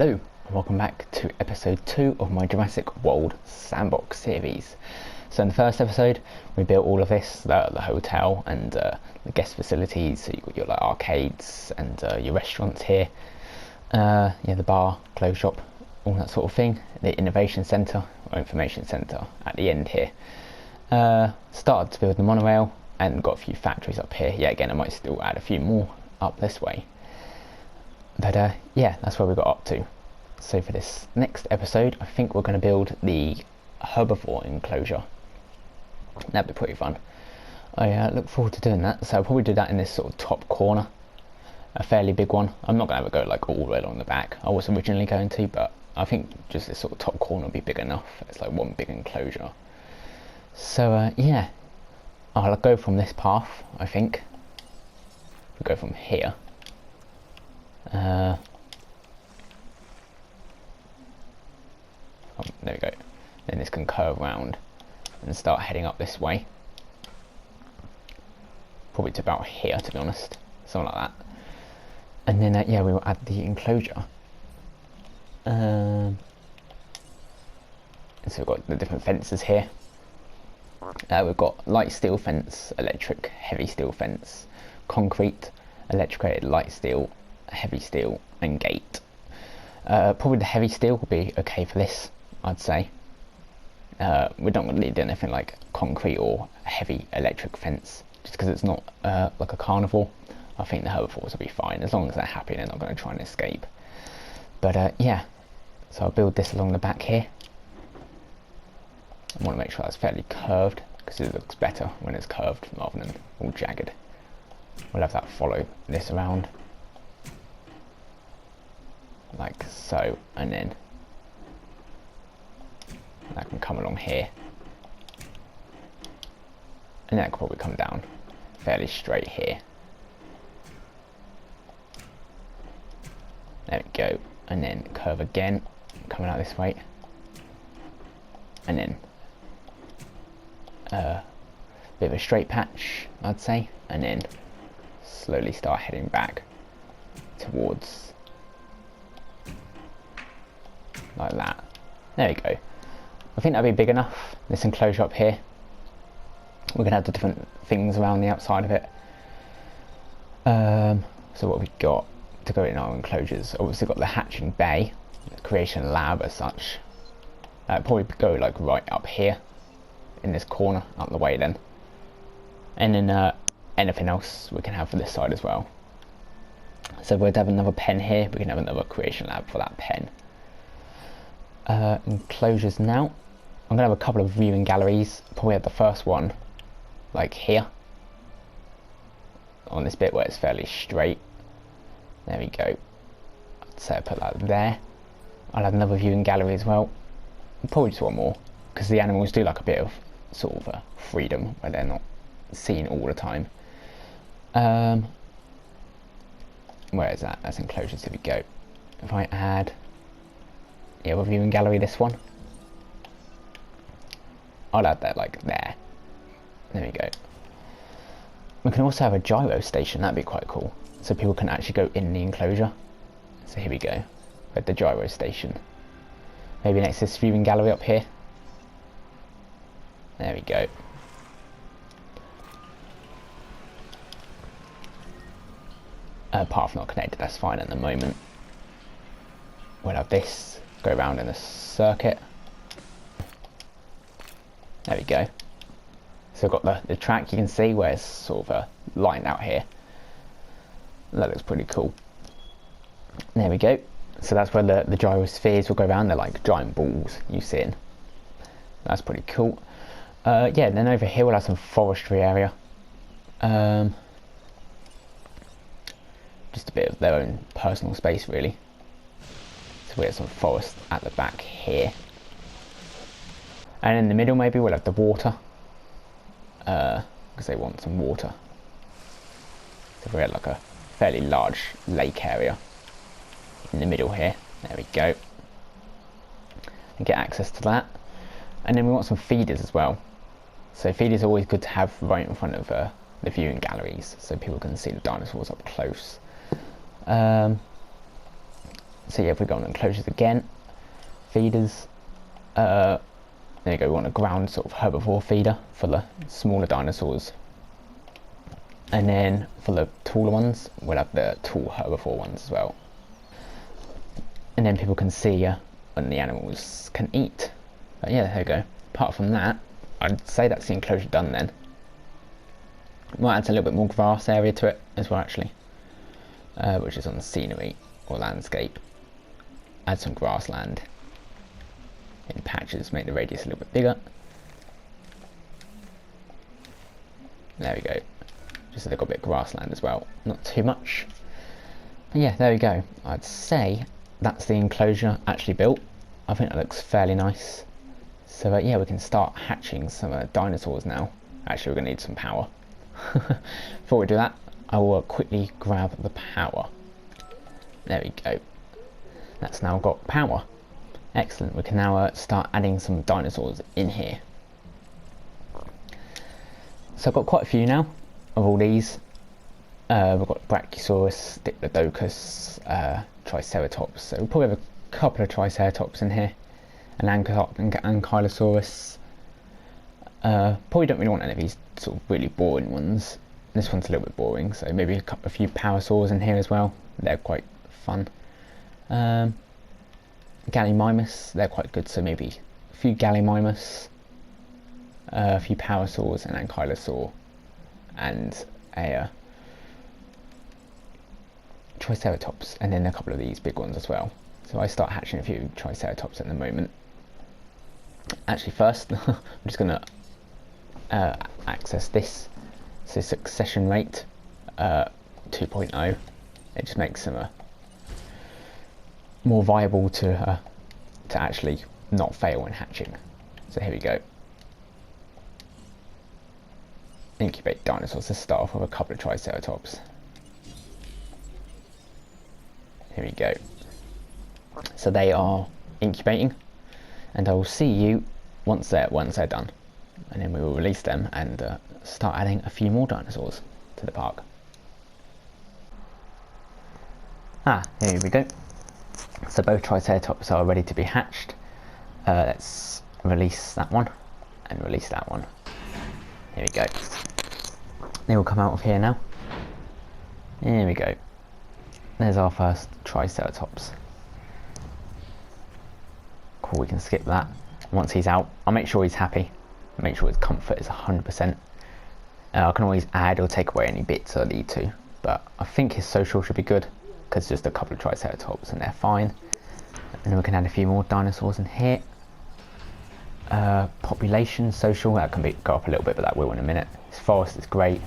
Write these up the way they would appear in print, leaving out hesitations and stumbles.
Hello and welcome back to episode 2 of my Jurassic World Sandbox series. So in the first episode we built all of this, the hotel and the guest facilities. So you've got your arcades and your restaurants here, the bar, clothes shop, all that sort of thing. The innovation centre or information centre at the end here. Started to build the monorail and got a few factories up here. Yeah, again I might still add a few more up this way. But yeah, that's where we got up to. So for this next episode, I think we're going to build the herbivore enclosure. That'd be pretty fun. I look forward to doing that. So I'll probably do that in this sort of top corner, a fairly big one. I'm not going to ever go like all the way along the back. I was originally going to, but I think just this sort of top corner will be big enough. It's like one big enclosure. So yeah, I'll go from this path. I think we'll go from here. There we go. Then this can curve round and start heading up this way. Probably to about here, to be honest, something like that. And then yeah, we will add the enclosure. So we've got the different fences here. We've got light steel fence, electric, heavy steel fence, concrete, electricated light steel, heavy steel and gate. Probably the heavy steel will be okay for this, I'd say. We don't really do anything like concrete or heavy electric fence, just because it's not like a carnivore. I think the herbivores will be fine as long as they're happy and they're not going to try and escape. But yeah, so I'll build this along the back here. I want to make sure that's fairly curved because it looks better when it's curved rather than all jagged. We'll have that follow this around like so, and then that can come along here, and that can probably come down fairly straight here. There we go, and then curve again, coming out this way, and then a bit of a straight patch, I'd say, and then slowly start heading back towards like that. There we go. I think that'll be big enough, this enclosure up here. We're going to have the different things around the outside of it. So what we've got to go in our enclosures, obviously got the hatching bay, the creation lab as such. Probably go like right up here in this corner, up the way then. And then anything else we can have for this side as well. So we'd have another pen here, we can have another creation lab for that pen. Enclosures now. I'm going to have a couple of viewing galleries. Probably have the first one like here on this bit where it's fairly straight. There we go. I'd say I put that there. I'll have another viewing gallery as well. Probably just one more because the animals do like a bit of sort of freedom where they're not seen all the time. Where is that? That's enclosures. Here we go. If I add we're viewing gallery this one. I'll add that like there. There we go. We can also have a gyro station, that'd be quite cool. So people can actually go in the enclosure. So here we go. At the gyro station. Maybe next to this viewing gallery up here. There we go. Path not connected, that's fine at the moment. We'll have this go around in a circuit. There we go. So I've got the track, you can see where it's sort of lined out here. That looks pretty cool. There we go. So that's where the gyrospheres will go around. They're like giant balls you see in. That's pretty cool. Yeah, then over here we'll have some forestry area. Just a bit of their own personal space really. So we have some forest at the back here. And in the middle maybe we'll have the water. Because they want some water. So we have like a fairly large lake area in the middle here. There we go. And get access to that. And then we want some feeders as well. So feeders are always good to have right in front of the viewing galleries so people can see the dinosaurs up close. So yeah, if we go on enclosures again, feeders, there you go, we want a ground sort of herbivore feeder for the smaller dinosaurs. And then for the taller ones, we'll have the tall herbivore ones as well. And then people can see when the animals can eat. But yeah, there you go. Apart from that, I'd say that's the enclosure done then. Might add a little bit more grass area to it as well actually, which is on the scenery or landscape. Add some grassland in patches, make the radius a little bit bigger. There we go. Just so they've got a bit of grassland as well, not too much. But yeah, there we go. I'd say that's the enclosure actually built. I think that looks fairly nice. So yeah, we can start hatching some dinosaurs now. Actually, we're going to need some power. Before we do that, I will quickly grab the power. There we go. That's now got power. Excellent. We can now start adding some dinosaurs in here. So I've got quite a few now of all these. We've got Brachiosaurus, Diplodocus, Triceratops. So we'll probably have a couple of Triceratops in here. An Ankylosaurus. Probably don't really want any of these sort of really boring ones. This one's a little bit boring, so maybe a few Parasaurs in here as well. They're quite fun. Gallimimus, they're quite good, so maybe a few Gallimimus, a few Parasaurs, an Ankylosaur, and a Triceratops, and then a couple of these big ones as well. So I start hatching a few Triceratops at the moment. Actually, first, I'm just going to access this. So succession rate 2.0. It just makes them more viable to actually not fail when hatching. So here we go. Incubate dinosaurs. Let's start off with a couple of Triceratops. Here we go. So they are incubating, and I will see you once they're done, and then we will release them and start adding a few more dinosaurs to the park. Here we go. So both Triceratops are ready to be hatched. Let's release that one and release that one. Here we go. They will come out of here now. Here we go. There's our first Triceratops. Cool, we can skip that. Once he's out, I'll make sure he's happy. Make sure his comfort is 100%. I can always add or take away any bits I need to, but I think his social should be good, because just a couple of Triceratops and they're fine. And then we can add a few more dinosaurs in here. Population, social, that can go up a little bit, but that will in a minute. His forest is great.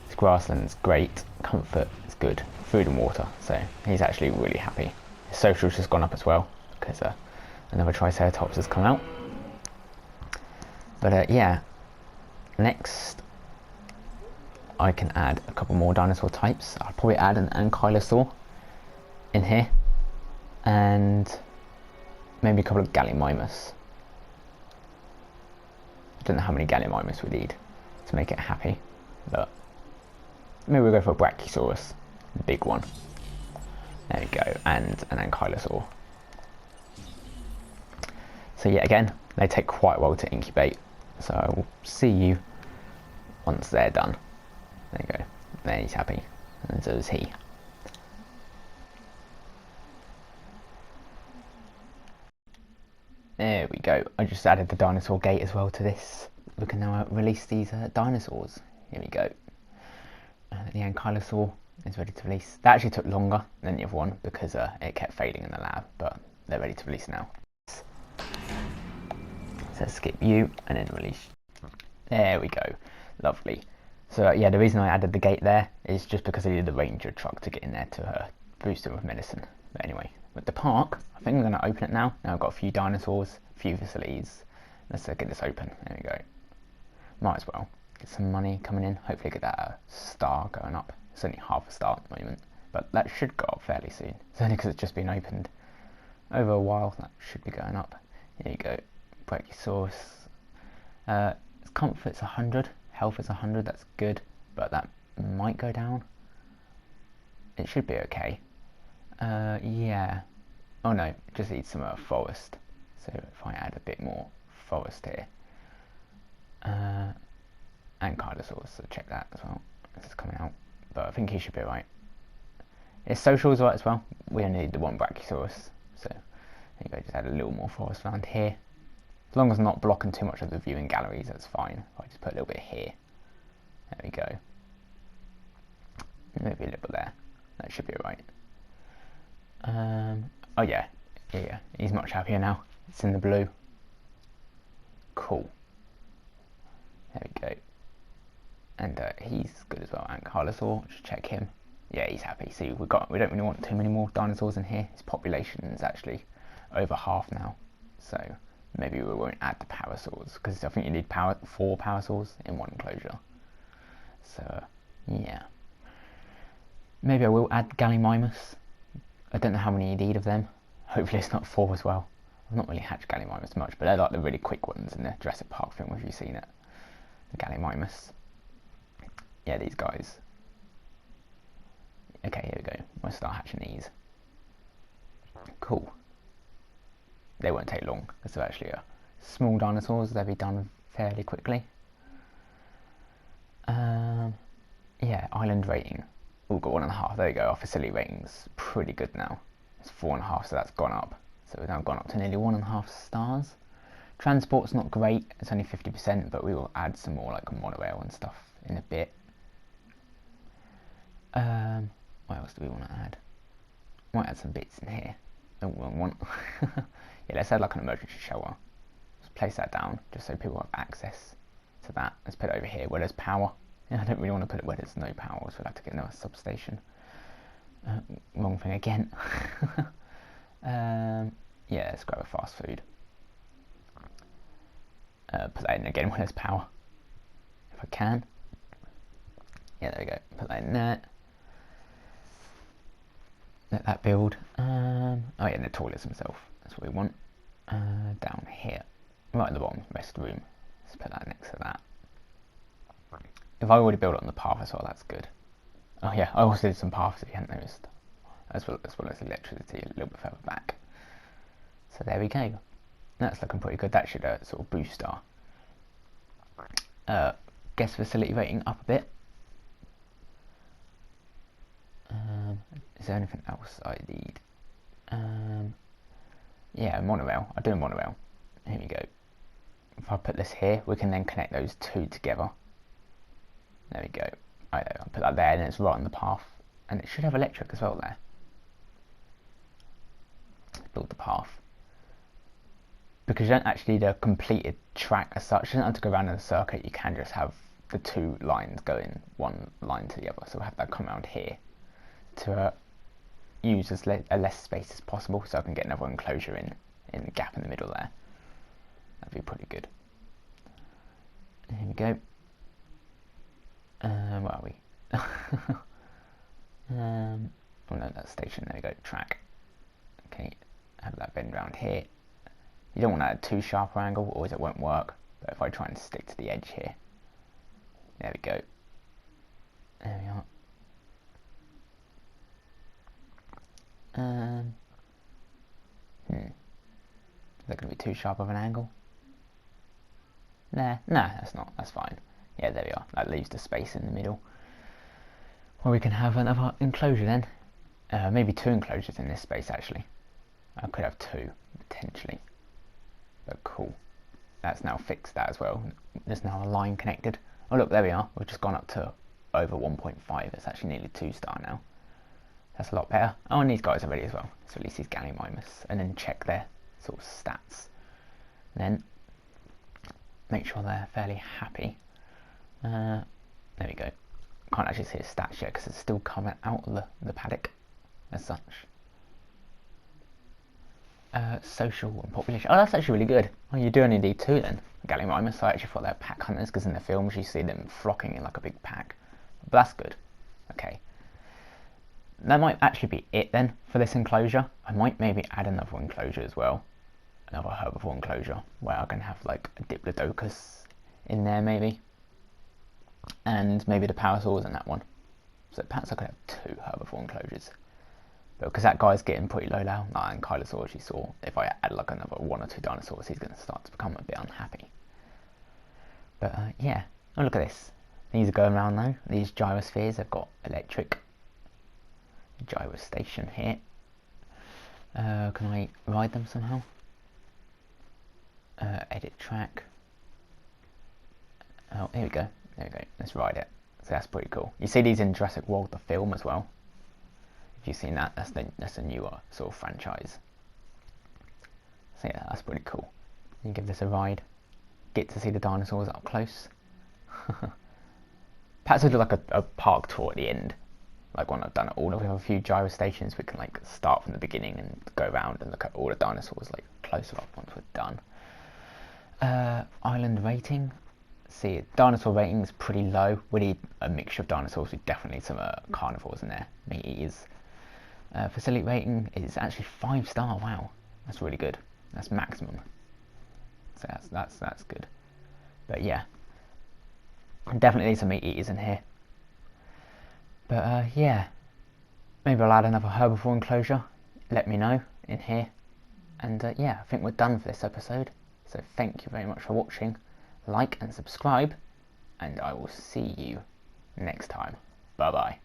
His grassland is great. Comfort is good. Food and water, so he's actually really happy. His social's just gone up as well, because another Triceratops has come out. But yeah, next I can add a couple more dinosaur types. I'll probably add an Ankylosaur in here, and maybe a couple of Gallimimus. I don't know how many Gallimimus we need to make it happy, but maybe we'll go for a Brachiosaurus, the big one. There we go, and an Ankylosaur. So yeah, again, they take quite a while to incubate, so I will see you once they're done. There you go, there he's happy, and so is he. There we go, I just added the dinosaur gate as well to this. We can now release these dinosaurs. Here we go. The Ankylosaur is ready to release. That actually took longer than the other one because it kept failing in the lab, but they're ready to release now. So skip you and then release. There we go, lovely. So yeah, the reason I added the gate there is just because I needed the ranger truck to get in there to boost them with medicine. But anyway, with the park, I think I'm going to open it now. Now I've got a few dinosaurs, a few facilities. Let's get this open. There we go. Might as well get some money coming in. Hopefully get that star going up. It's only half a star at the moment, but that should go up fairly soon. It's only because it's just been opened. Over a while, that should be going up. Here you go. Brachiosaurus. Its comfort's 100, health is 100, that's good, but that might go down. It should be okay. Yeah, Oh no, just need some forest. So if I add a bit more forest here, and Kylosaurus, so check that as well. This is coming out, but I think he should be alright. His social is right as well. We only need the one Brachiosaurus, so there you go. Just add a little more forest around here. As long as I'm not blocking too much of the viewing galleries, that's fine. I just put a little bit here. There we go. Maybe a little bit there. That should be alright. Oh yeah, yeah, he's much happier now. It's in the blue. Cool. There we go. And he's good as well. And Carlosaur, just check him. Yeah, he's happy. See, we don't really want too many more dinosaurs in here. His population is actually over half now, so maybe we won't add the Parasaurs, because I think you need 4 Parasaurs in one enclosure. So yeah, maybe I will add Gallimimus. I don't know how many you need of them. Hopefully it's not 4 as well. I've not really hatched Gallimimus much, but they're like the really quick ones in the Jurassic Park film, if you've seen it. The Gallimimus. Yeah, these guys. Okay, here we go. We'll start hatching these. Cool. They won't take long, because they're actually small dinosaurs. They'll be done fairly quickly. Yeah, island rating. We've got 1.5. There you go. Our facility rating's pretty good now. It's 4.5, so that's gone up. So we've now gone up to nearly 1.5 stars. Transport's not great. It's only 50%, but we will add some more like monorail and stuff in a bit. What else do we want to add? Might add some bits in here. Oh, wrong one. Yeah, let's add like an emergency shelter. Just place that down, just so people have access to that. Let's put it over here where there's power. Yeah, I don't really want to put it where there's no power, so we'll have to get another substation. Wrong thing again. Yeah, let's grab a fast food. Put that in again when there's power, if I can. Yeah, there we go. Put that in there. Let that build. Oh yeah, and the toilets themselves. That's what we want. Down here, right at the bottom, rest room. Let's put that next to that. If I already built it on the path as well, that's good. Oh yeah, I also did some paths if you hadn't noticed, as well as electricity a little bit further back. So there we go. That's looking pretty good. That should sort of boost our guest facility rating up a bit. Is there anything else I need? Yeah, monorail. I'll do a monorail. Here we go. If I put this here, we can then connect those 2 together. There we go. Right, I'll put that there, and it's right on the path. And it should have electric as well there. Build the path. Because you don't actually need a completed track as such. You don't have to go around in a circuit. You can just have the 2 lines going one line to the other. So we'll have that come around here to use as less space as possible, so I can get another enclosure in the gap in the middle there. That'd be pretty good. Here we go. Where are we? Oh no, that's station. There we go. Track. Okay, have that bend round here. You don't want that at too sharp an angle, or it won't work. But if I try and stick to the edge here, there we go. There we are. Is that going to be too sharp of an angle? Nah, that's not. That's fine. Yeah, there we are. That leaves the space in the middle where we can have another enclosure then. Maybe 2 enclosures in this space actually. I could have 2 potentially. But cool. That's now fixed that as well. There's now a line connected. Oh look, there we are. We've just gone up to over 1.5. It's actually nearly 2-star now. That's a lot better. Oh, and these guys are ready as well. So at least these Gallimimus. And then check their sort of stats. And then make sure they're fairly happy. There we go. Can't actually see his stats yet because it's still coming out of the paddock as such. Social and population. Oh, that's actually really good. Oh, you do only need 2 then. Gallimimus. I actually thought they were pack hunters because in the films you see them flocking in like a big pack. But that's good. Okay. That might actually be it then for this enclosure. I might maybe add another enclosure as well. Another herbivore enclosure where I can have like a Diplodocus in there maybe. And maybe the Parasaurs in that one. So perhaps I could have 2 herbivore enclosures. But because that guy's getting pretty low now, and Kylosaur, as you saw, if I add like another 1 or 2 dinosaurs, he's going to start to become a bit unhappy. But yeah, oh look at this. These are going around though. These gyrospheres have got electric gyro station here. Can I ride them somehow? Edit track. Oh, here we go. There we go. Let's ride it. So that's pretty cool. You see these in Jurassic World, the film as well. If you've seen that, that's a newer sort of franchise. So yeah, that's pretty cool. You give this a ride. Get to see the dinosaurs up close. Perhaps we'll do like a park tour at the end. Like when I've done it all, we have a few gyro stations. We can like start from the beginning and go around and look at all the dinosaurs like closer up once we're done. Island rating. See, dinosaur rating is pretty low. We need a mixture of dinosaurs. We definitely need some carnivores in there, meat eaters. Facility rating is actually 5-star. Wow, that's really good. That's maximum. So that's good. But yeah, definitely need some meat eaters in here. But yeah, maybe I'll add another herbivore enclosure. Let me know in here. And yeah, I think we're done for this episode. So thank you very much for watching. Like and subscribe, and I will see you next time. Bye bye.